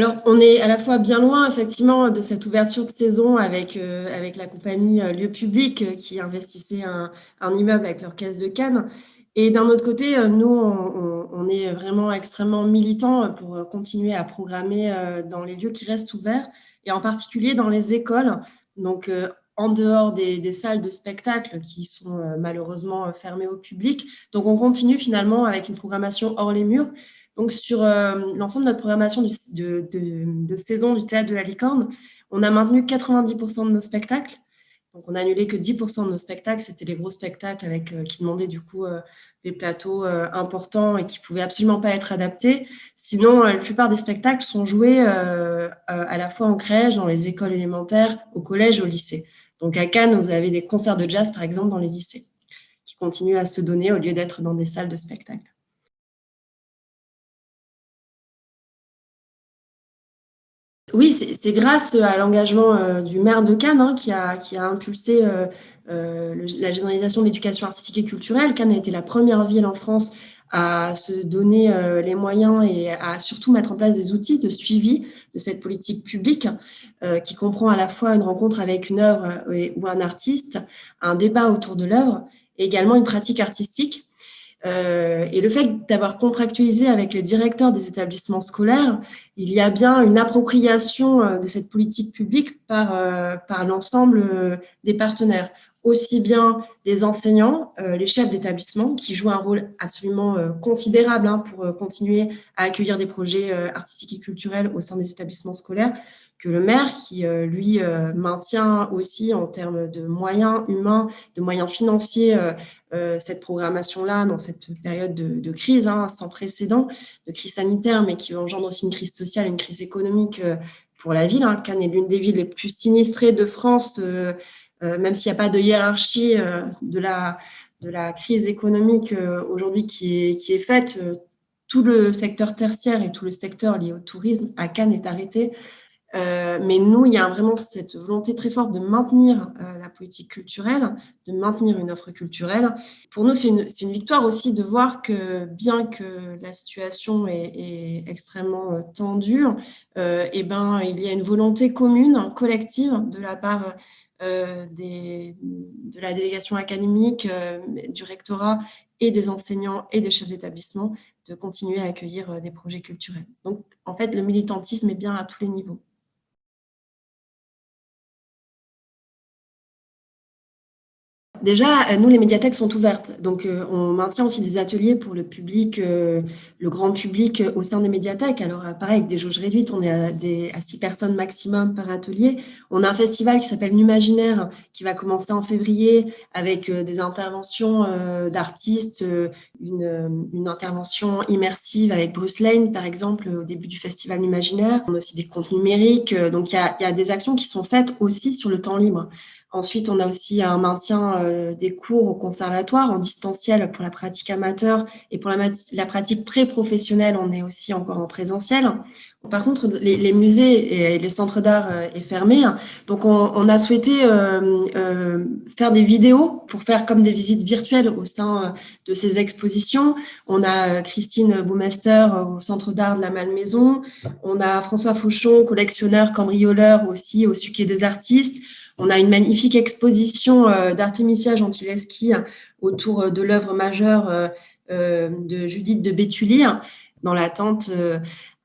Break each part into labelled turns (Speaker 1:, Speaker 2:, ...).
Speaker 1: Alors, on est à la fois bien loin, effectivement, de cette ouverture de saison avec la compagnie Lieu Public qui investissait un immeuble avec leur caisse de Cannes. Et d'un autre côté, nous, on est vraiment extrêmement militants pour continuer à programmer dans les lieux qui restent ouverts et en particulier dans les écoles. Donc, en dehors des salles de spectacle qui sont malheureusement fermées au public. Donc, on continue finalement avec une programmation hors les murs. Donc, sur l'ensemble de notre programmation de saison du Théâtre de la Licorne, on a maintenu 90% de nos spectacles. Donc, on a annulé que 10% de nos spectacles. C'était les gros spectacles qui demandaient du coup des plateaux importants et qui ne pouvaient absolument pas être adaptés. Sinon, la plupart des spectacles sont joués à la fois en crèche, dans les écoles élémentaires, au collège, au lycée. Donc, à Cannes, vous avez des concerts de jazz, par exemple, dans les lycées, qui continuent à se donner au lieu d'être dans des salles de spectacle. Oui, c'est grâce à l'engagement du maire de Cannes qui a impulsé la généralisation de l'éducation artistique et culturelle. Cannes a été la première ville en France à se donner les moyens et à surtout mettre en place des outils de suivi de cette politique publique qui comprend à la fois une rencontre avec une œuvre ou un artiste, un débat autour de l'œuvre et également une pratique artistique. Et le fait d'avoir contractualisé avec les directeurs des établissements scolaires, il y a bien une appropriation de cette politique publique par l'ensemble des partenaires, aussi bien les enseignants, les chefs d'établissement, qui jouent un rôle absolument considérable pour continuer à accueillir des projets artistiques et culturels au sein des établissements scolaires, que le maire qui, lui, maintient aussi en termes de moyens humains, de moyens financiers, cette programmation-là dans cette période de crise sans précédent, de crise sanitaire, mais qui engendre aussi une crise sociale, une crise économique pour la ville. Cannes est l'une des villes les plus sinistrées de France, même s'il n'y a pas de hiérarchie de la crise économique aujourd'hui qui est faite. Tout le secteur tertiaire et tout le secteur lié au tourisme à Cannes est arrêté. Mais nous, il y a vraiment cette volonté très forte de maintenir la politique culturelle, de maintenir une offre culturelle. Pour nous, c'est une victoire aussi de voir que bien que la situation est extrêmement tendue, il y a une volonté commune, collective, de la part de la délégation académique, du rectorat et des enseignants et des chefs d'établissement de continuer à accueillir des projets culturels. Donc, en fait, le militantisme est bien à tous les niveaux. Déjà, nous, les médiathèques sont ouvertes. Donc, on maintient aussi des ateliers pour le public, le grand public au sein des médiathèques. Alors, pareil, avec des jauges réduites, on est à 6 personnes maximum par atelier. On a un festival qui s'appelle Numaginaire qui va commencer en février avec des interventions d'artistes, une intervention immersive avec Bruce Lane, par exemple, au début du festival Numaginaire. On a aussi des contenus numériques. Donc, il y a des actions qui sont faites aussi sur le temps libre. Ensuite, on a aussi un maintien des cours au conservatoire en distanciel pour la pratique amateur et pour la pratique pré-professionnelle, on est aussi encore en présentiel. Par contre, les musées et les centres d'art est fermé. Donc, on a souhaité faire des vidéos pour faire comme des visites virtuelles au sein de ces expositions. On a Christine Boumester au Centre d'art de la Malmaison. On a François Fauchon, collectionneur, cambrioleur aussi au Suquet des artistes. On a une magnifique exposition d'Artemisia Gentileschi autour de l'œuvre majeure de Judith de Béthulie, dans l'attente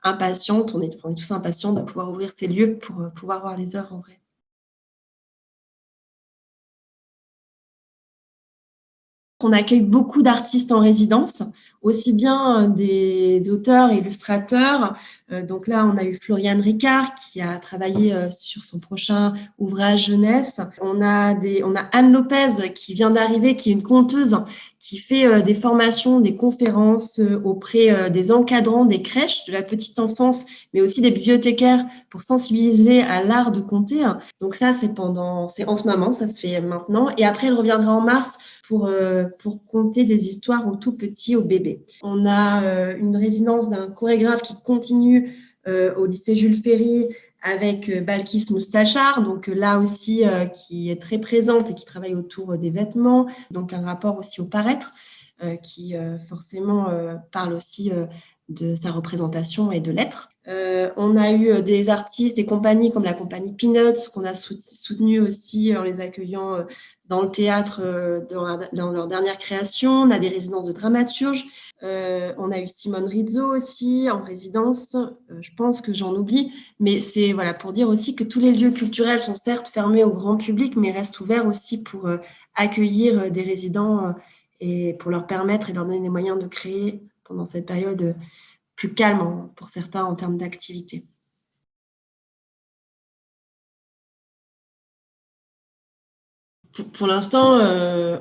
Speaker 1: impatiente, on est tous impatients de pouvoir ouvrir ces lieux pour pouvoir voir les œuvres en vrai. On accueille beaucoup d'artistes en résidence, aussi bien des auteurs et illustrateurs. Donc là, on a eu Floriane Ricard qui a travaillé sur son prochain ouvrage jeunesse. On a Anne Lopez qui vient d'arriver, qui est une conteuse qui fait des formations, des conférences auprès des encadrants des crèches, de la petite enfance, mais aussi des bibliothécaires pour sensibiliser à l'art de conter. Donc ça, c'est en ce moment, ça se fait maintenant. Et après, elle reviendra en mars pour conter des histoires aux tout petits, aux bébés. On a une résidence d'un chorégraphe qui continue au lycée Jules Ferry avec Balkis Moustachar, donc là aussi qui est très présente et qui travaille autour des vêtements, donc un rapport aussi au paraître qui forcément parle aussi de sa représentation et de l'être. On a eu des artistes, des compagnies comme la compagnie Peanuts, qu'on a soutenu aussi en les accueillant dans le théâtre dans leur dernière création. On a des résidences de dramaturges. On a eu Simone Rizzo aussi en résidence. Je pense que j'en oublie. Mais c'est voilà, pour dire aussi que tous les lieux culturels sont certes fermés au grand public, mais restent ouverts aussi pour accueillir des résidents et pour leur permettre et leur donner les moyens de créer pendant cette période plus calme pour certains en termes d'activité. Pour l'instant,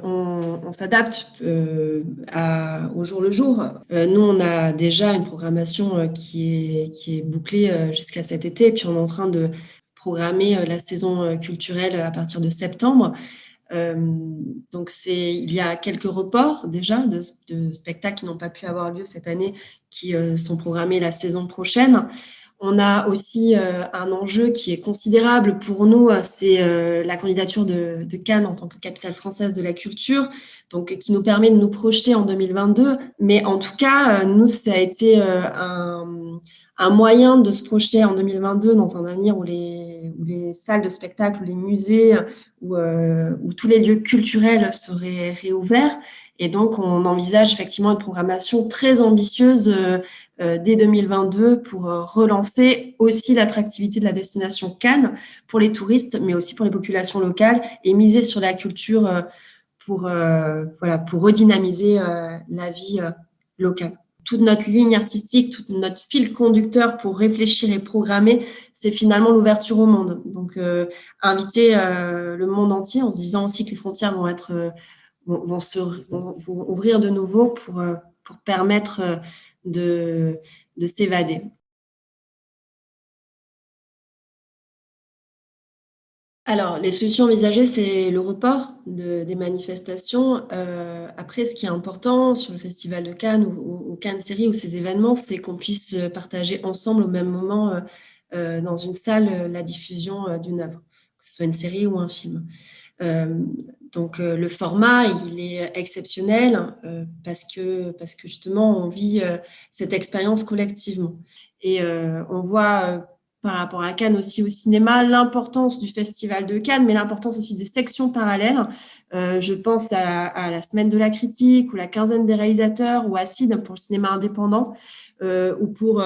Speaker 1: on s'adapte au jour le jour. Nous, on a déjà une programmation qui est bouclée jusqu'à cet été, et puis on est en train de programmer la saison culturelle à partir de septembre. Euh, donc, il y a quelques reports déjà de spectacles qui n'ont pas pu avoir lieu cette année, qui sont programmés la saison prochaine. On a aussi un enjeu qui est considérable pour nous, c'est la candidature de Cannes en tant que capitale française de la culture, donc qui nous permet de nous projeter en 2022. Mais en tout cas, nous, ça a été un moyen de se projeter en 2022 dans un avenir où les salles de spectacle, où les musées, où tous les lieux culturels seraient réouverts. Et donc, on envisage effectivement une programmation très ambitieuse dès 2022 pour relancer aussi l'attractivité de la destination Cannes pour les touristes, mais aussi pour les populations locales et miser sur la culture pour redynamiser la vie locale. Toute notre ligne artistique, tout notre fil conducteur pour réfléchir et programmer, c'est finalement l'ouverture au monde. Donc, inviter le monde entier en se disant aussi que les frontières vont ouvrir de nouveau pour permettre de s'évader. Alors, les solutions envisagées, c'est le report des manifestations. Après, ce qui est important sur le Festival de Cannes ou Cannes Série ou ces événements, c'est qu'on puisse partager ensemble au même moment dans une salle la diffusion d'une œuvre, que ce soit une série ou un film. Euh, donc le format, il est exceptionnel parce que justement, on vit cette expérience collectivement. Et on voit par rapport à Cannes aussi au cinéma l'importance du Festival de Cannes, mais l'importance aussi des sections parallèles. Je pense à la Semaine de la critique ou la quinzaine des réalisateurs ou Acide pour le cinéma indépendant. Ou pour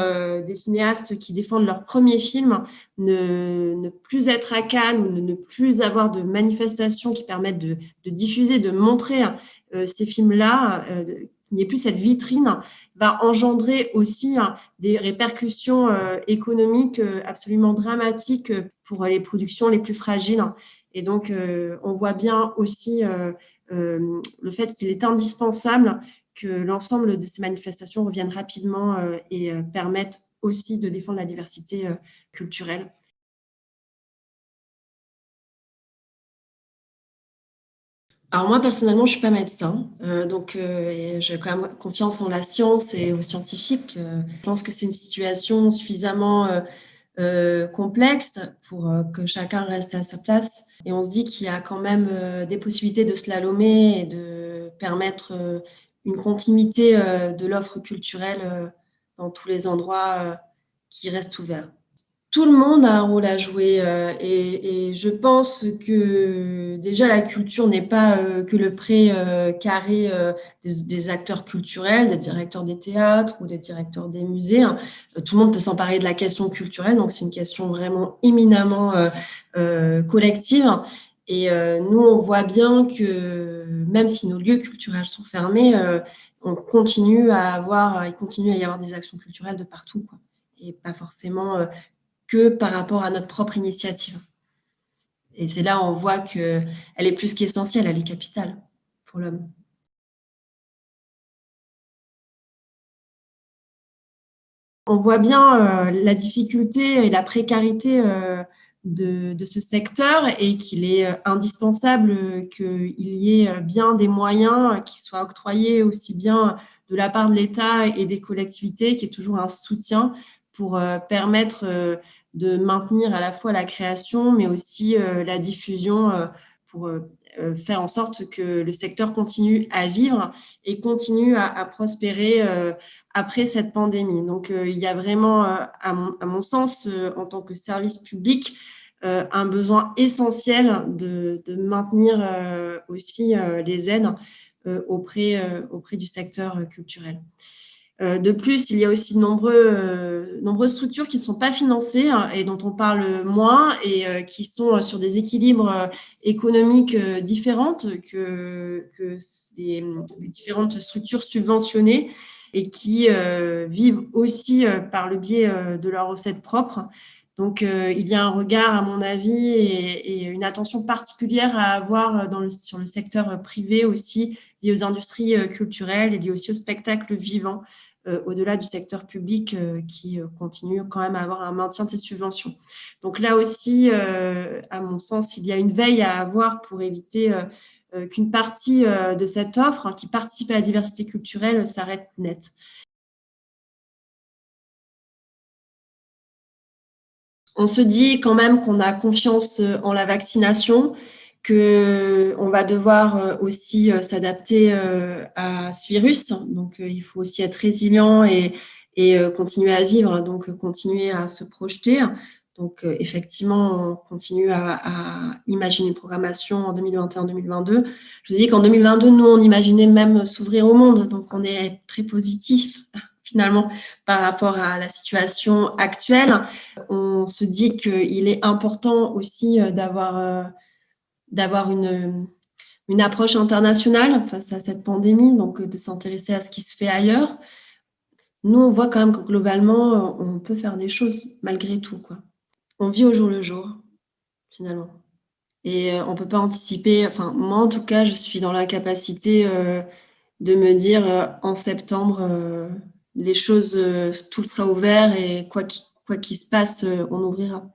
Speaker 1: des cinéastes qui défendent leur premier film, ne plus être à Cannes ou ne plus avoir de manifestations qui permettent de diffuser, de montrer ces films-là, qu'il n'y ait plus cette vitrine, va engendrer aussi des répercussions économiques absolument dramatiques pour les productions les plus fragiles. Et donc, on voit bien aussi le fait qu'il est indispensable que l'ensemble de ces manifestations reviennent rapidement et permettent aussi de défendre la diversité culturelle. Alors moi, personnellement, je ne suis pas médecin, donc j'ai quand même confiance en la science et aux scientifiques. Je pense que c'est une situation suffisamment complexe pour que chacun reste à sa place. Et on se dit qu'il y a quand même des possibilités de slalomer et de permettre une continuité de l'offre culturelle dans tous les endroits qui restent ouverts. Tout le monde a un rôle à jouer et je pense que déjà la culture n'est pas que le pré carré des acteurs culturels, des directeurs des théâtres ou des directeurs des musées. Hein. Tout le monde peut s'emparer de la question culturelle, donc c'est une question vraiment éminemment collective. Et nous, on voit bien que même si nos lieux culturels sont fermés, il continue à y avoir des actions culturelles de partout, quoi. Et pas forcément que par rapport à notre propre initiative. Et c'est là où on voit qu'elle est plus qu'essentielle, elle est capitale pour l'homme. On voit bien la difficulté et la précarité de ce secteur et qu'il est indispensable qu'il y ait bien des moyens qui soient octroyés aussi bien de la part de l'État et des collectivités, qui est toujours un soutien pour permettre de maintenir à la fois la création, mais aussi la diffusion pour faire en sorte que le secteur continue à vivre et continue à prospérer après cette pandémie. Donc, il y a vraiment, à mon sens, en tant que service public, un besoin essentiel de maintenir aussi les aides auprès du secteur culturel. De plus, il y a aussi nombreuses structures qui ne sont pas financées, hein, et dont on parle moins et qui sont sur des équilibres économiques différentes que les différentes structures subventionnées et qui vivent aussi par le biais de leurs recettes propres. Donc, il y a un regard, à mon avis, et une attention particulière à avoir sur le secteur privé aussi, lié aux industries culturelles et lié aussi au spectacle vivant, au-delà du secteur public qui continue quand même à avoir un maintien de ses subventions. Donc là aussi, à mon sens, il y a une veille à avoir pour éviter qu'une partie de cette offre, hein, qui participe à la diversité culturelle, s'arrête net. On se dit quand même qu'on a confiance en la vaccination, qu'on va devoir aussi s'adapter à ce virus. Donc, il faut aussi être résilient et continuer à vivre, donc continuer à se projeter. Donc, effectivement, on continue à imaginer une programmation en 2021-2022. Je vous dis qu'en 2022, nous, on imaginait même s'ouvrir au monde. Donc, on est très positif, finalement, par rapport à la situation actuelle. On se dit qu'il est important aussi d'avoir une approche internationale face à cette pandémie, donc de s'intéresser à ce qui se fait ailleurs. Nous, on voit quand même que globalement, on peut faire des choses malgré tout, quoi. On vit au jour le jour, finalement. Et on ne peut pas anticiper. Enfin, moi, en tout cas, je suis dans la capacité de me dire en septembre, les choses, tout sera ouvert et quoi qu'il se passe, on ouvrira.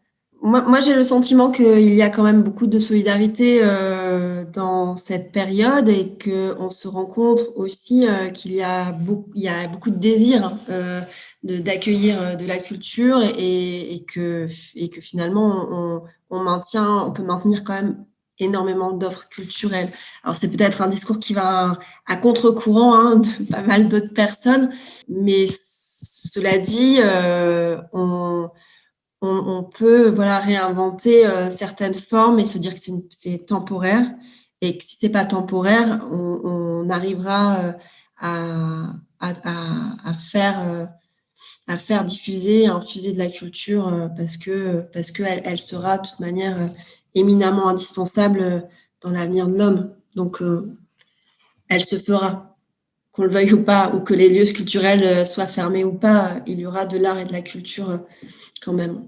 Speaker 1: Moi, j'ai le sentiment qu'il y a quand même beaucoup de solidarité dans cette période et qu'on se rend compte aussi il y a beaucoup de désir d'accueillir de la culture et que finalement, on peut maintenir quand même énormément d'offres culturelles. Alors, c'est peut-être un discours qui va à contre-courant, hein, de pas mal d'autres personnes, mais cela dit, on peut voilà, réinventer certaines formes et se dire que c'est temporaire et que si c'est pas temporaire, on arrivera à faire diffuser, à infuser de la culture parce qu'elle sera de toute manière éminemment indispensable dans l'avenir de l'homme. Donc, elle se fera, qu'on le veuille ou pas, ou que les lieux culturels soient fermés ou pas, il y aura de l'art et de la culture quand même.